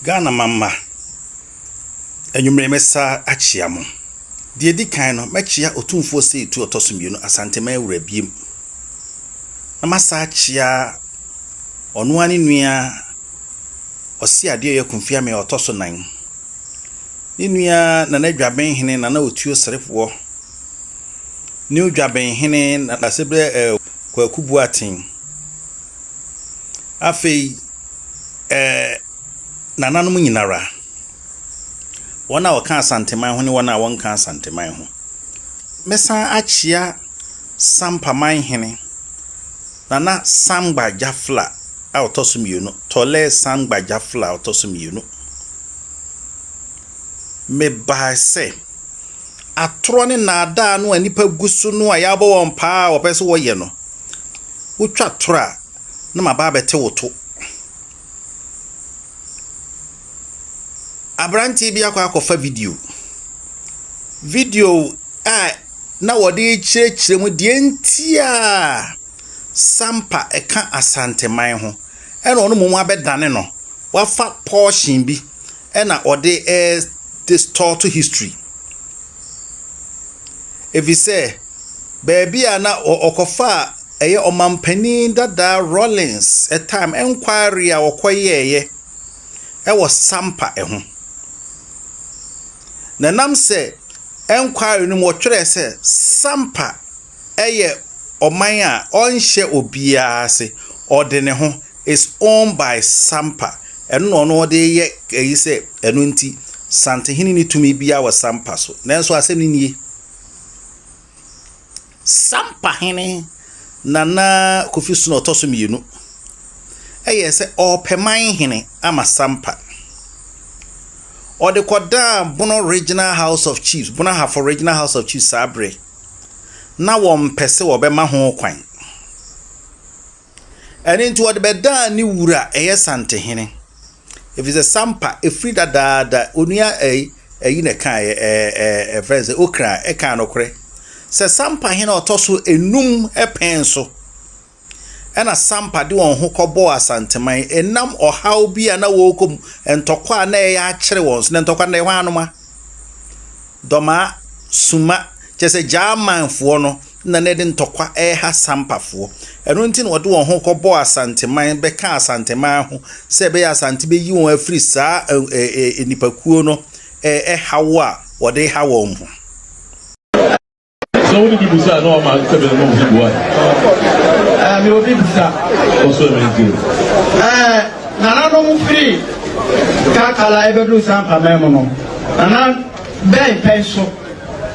Ghana mama enyumre mesa achia mo de edi kan no mechia otumfo sei tu otosomienu Asante mawura biem na masa achia ono ani nua osi ade ye kumfia me otoso nan ni nua na nadwaben hene na otuo serefo ni odwaben hene na sebre kwakubu atin afei nananom nyinara wona waka Asante man ho ni wona wonka Asante man ho mesa achia Sampa man hene nana Sangba Jafla autosumienu tole Sangba Jafla autosumienu me ba se atro ne na ada no anipa gusu no ayabo won pa opese wo ye no wotwa tora na maba bete woto Abranti bi akwa video na wode chirechire mu de ntia Sampa eka Asante man ho ena ono mu abedane no wafa portion bi ena ode distort history if you say baby ana okofa eye omampani dada Rollins a time enquiry a okoyeye e was Sampa ho na nam se enquiry no mo twere se Sampa eye oman a onhye obia se ode ne ho is owned by Sampa eno no de ye eyi se eno nti Sante hini ni tumi bia wa Sampa so nanso asem ni nie Sampa hene nana kofi so no toso mienu eye se opeman hene ama Sampa ode koda Bono Regional House of Chiefs Bono Hafo Regional House of Chiefs sabre na won pese wo be ma ho kwan eni nti ode beda ni wura eye Sante hene if it's a Sampa a free da onua eyi na kan friends okra e kan no kore se Sampa hene otoso enum epenso ena Sampa de won ho kobo Asante man enam ohaw bia na wokom entokwa na ya akere won so entokwa na ehwa anoma doma suma chese jamanfo no na ne de ntokwa ha Sampafo eno nti na wode won ho kobo Asante man be ka Asante man ho se be Asante be yi won afri saa enipakuo no hawo a wode ha won ho so we give you no man tell me no people me obi bisa also me give nana no free kakala ebedu Sampa memo no nana ben penso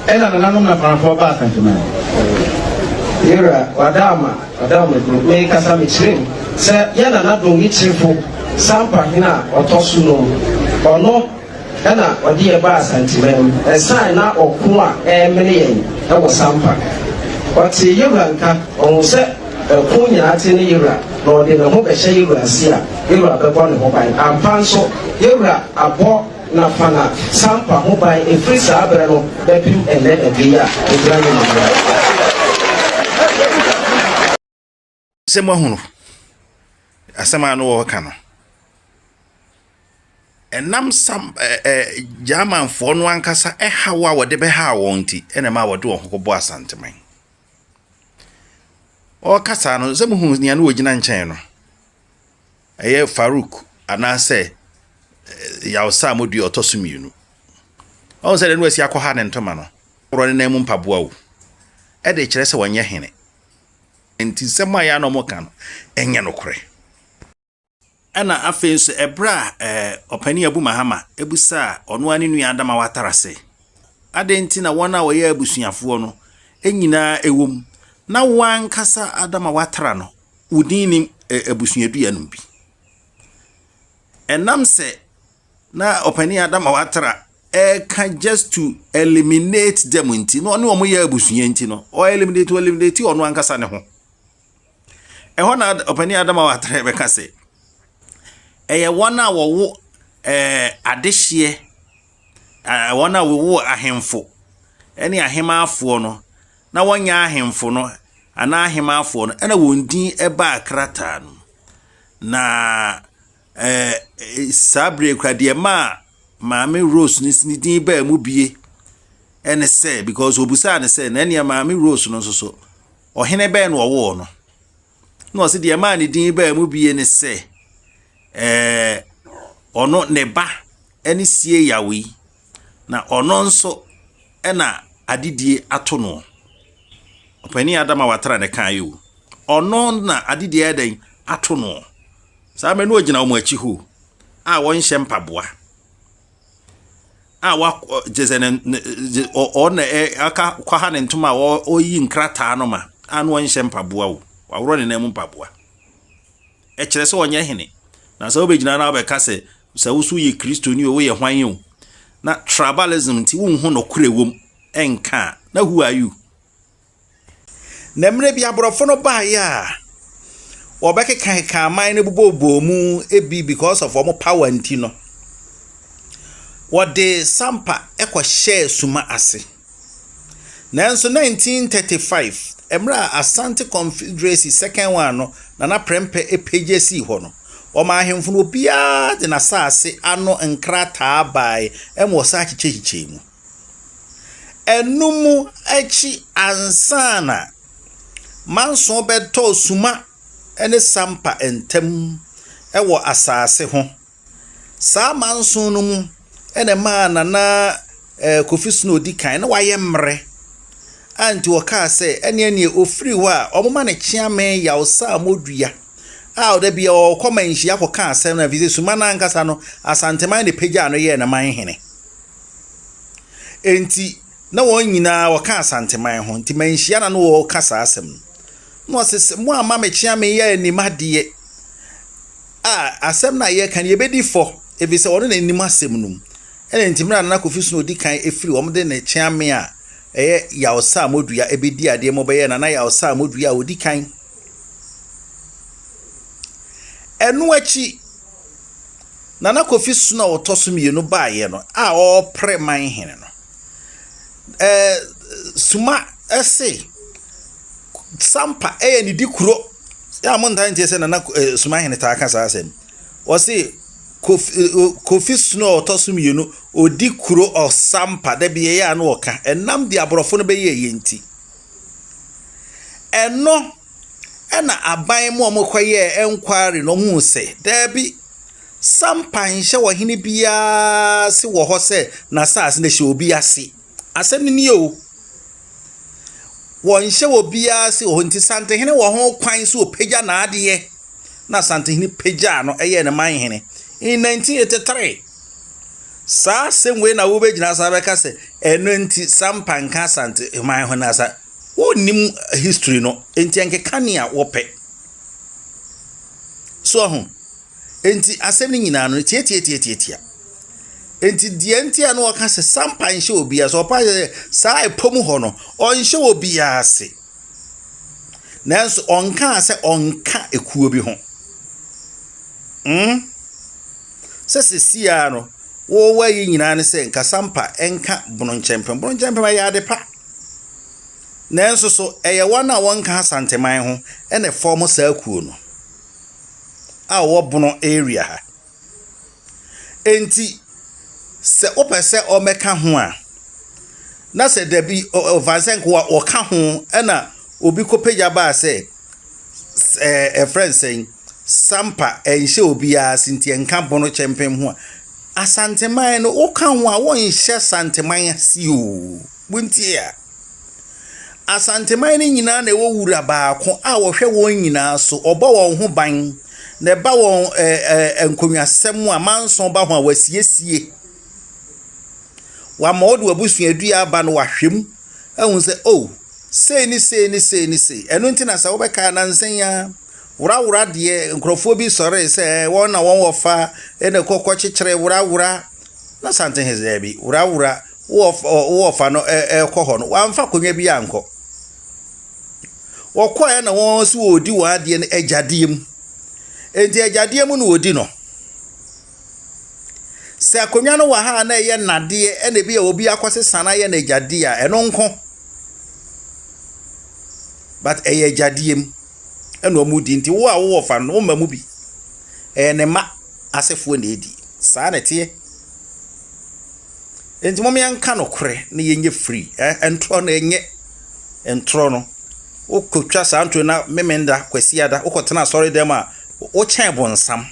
ela nana no na parafo ba Asante man yera wadama me kasa me chirim se yana na dongi chifo Sampa hina otosu no ono ena odi e ba Asante man esan na okun a emene yen e wo Sampa wati yera nka on se kunya ati ni yera no de no be hye yera sia yera be bo ne ho ban ampanso yera abo na fana Sampa ho ban e free sabre no be pim ene e bia e gran ni se mo hunu asema no wo ka no enam German fo no ankasa hawa wode be ha won ti ene ma wode won kobo Asante man o kasa no se mo hunu nia no wogina nchen no eye Farouk ana se yawsa modui otosumienu o se de no asi akọ ha ne ntoma no ro ne namu mpaboa wo e de kire se wonye hene enti sema ya no mo kan enye no kore ana afenso ebra opani abu mahama ebusa ono ani nua adama watara se adenti na wona wo ye abusuafo no enyina ewom na wan kasa adama watara no udini abusuadua no bi enam se na opani adama watara can just to eliminate them enti no ono mo ye abusua enti no o eliminate ono ankasa ne ho ehona opani adama watara be kase eye wona wo adehye wona wo ahemfo eni ahemafo no na wonya ahemfo no ana ahemafo no ena wondin eba akrata no na sabre krade ma maame Rose ni din ba mu bie ene say because obusa ne say na ne maame Rose no so ohene ba no wo no no se de ma ne din ba mu bie ne say ono ne ba ene sie yawe na ono nso ena adidie ato no opani adama watara ne kan yo ono na adidie adan ato no sa me no ogina omo achi hu a won hye mpaboa a wa jezene ona aka kwa ha ne ntoma o yi nkrata no ma anu won hye mpaboa wo wawro ne nam mpaboa e kire se onye hene na sa obegina na obeka se sa wusu yi Kristo ni o ye hwan yo na tribalism ti wonhu no kurewom enka na who are you na mre bia borofo no ba ya obeke kan man ne bobo mu ebi because of omo power anti no what the Sampa ekwa share suma ase nanso 1935 emra Asante Confederacy second one no na prempe epejesi ho no Oma ahemfo no bia de na saase ano nkrata bai emo sa chichechiche mu enumu achi ansana manso beto suma ene Sampa entem ewo asase ho sa manso no mu ene ma na Kofi Snow di kan na waye mre anti woka se ene ofiri ho a omoma ne chiame ya osa modua da bia o komanhia koka asem na vise suma na nkasa no Asante man de pagya no ye na man hene enti na won nyina woka Asante man ho enti manhia na no wo kasa asem no se mo ama mechia me ye animade asem na ye kan ye bedi fo evise wono na anim asem num enti mra na Kofi Snow di kan efiri wo de na chia me a eye ya osa modua ebedi ade mo be ye na ya osa modua odi kan enu achi na Kofi Snow otoso mienu baaye no a o pre man hene no suma ese Sampa ni dikuro ya mo ntan tie se na suma hene ta aka sa asem o se Kofi Snow otoso mienu odikuro o Sampa da biye ya na oka enam di aborofo no be ye yenti eno ena aban mu omokwaye enquiry no hu se dabi Sampa nhye wo hene bia se wo ho se na saase na hye obi ase asem ni o wo nhye wo bia se o nti Sante hene wo ho kwan se opagya na ade na Sante hene pagya no eye ne man hene in 1983 sa semwe na wo begina sa beka se eno nti Sampa nka Sante man ho na sa nim history no enti anke kania wope so ho enti asem ni nyina no tie enti die enti ano waka se Sampa nhye obi aso pa sa epom ho no onhye obi ase nanso onka se onka ekuo bi ho se sia no wo wayi nyina ne se nka Sampa enka bono nchempem ya de pa nanso so eye wana wonka Asante man ho ene form sa kuo no a wo bono area ha enti se opese o meka ho a na se dabi vansenko wa o ka ho ena obi kopagya ba se friend saying Sampa enhye obi a sinti enka bono chempem ho Asante man no o ka ho a won hye Asante man si o bunti a Asante man ni nyina na ewo wura baako a wo hwe won nyina so oba won ho ban na ba won enkonwasem a manson ba ho a wasiesie wa modu abusuadua aba no wahwem ehun se sei ni eno nti na sa wo beka na nsenya wura de nkrofo bi sore se won na won wofa ene kokko kyekere wura na Sante heze bi wura wo fa no ekoho no wa mfa konwa bi anko wokoe na won si odi wa ade ne agyadiem enti agyadiem no odi no se akonwa no wa ha na ye nade ene bi obi akwose sana ye na agyade a eno nko but eye agyadiem eno omudi nti wo a wo fa no mamu bi ne ma asefo na edi saa na tie enti mo me anka no kore na yenye free entro na enye entro no okotwa saa ntro na memenda kwasiada okotena sorry dem a wo chen bonsam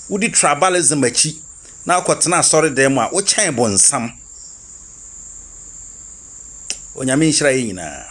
wudi tribalism achi na okotena sorry dem a wo chen bonsam onyame nhira yi nyina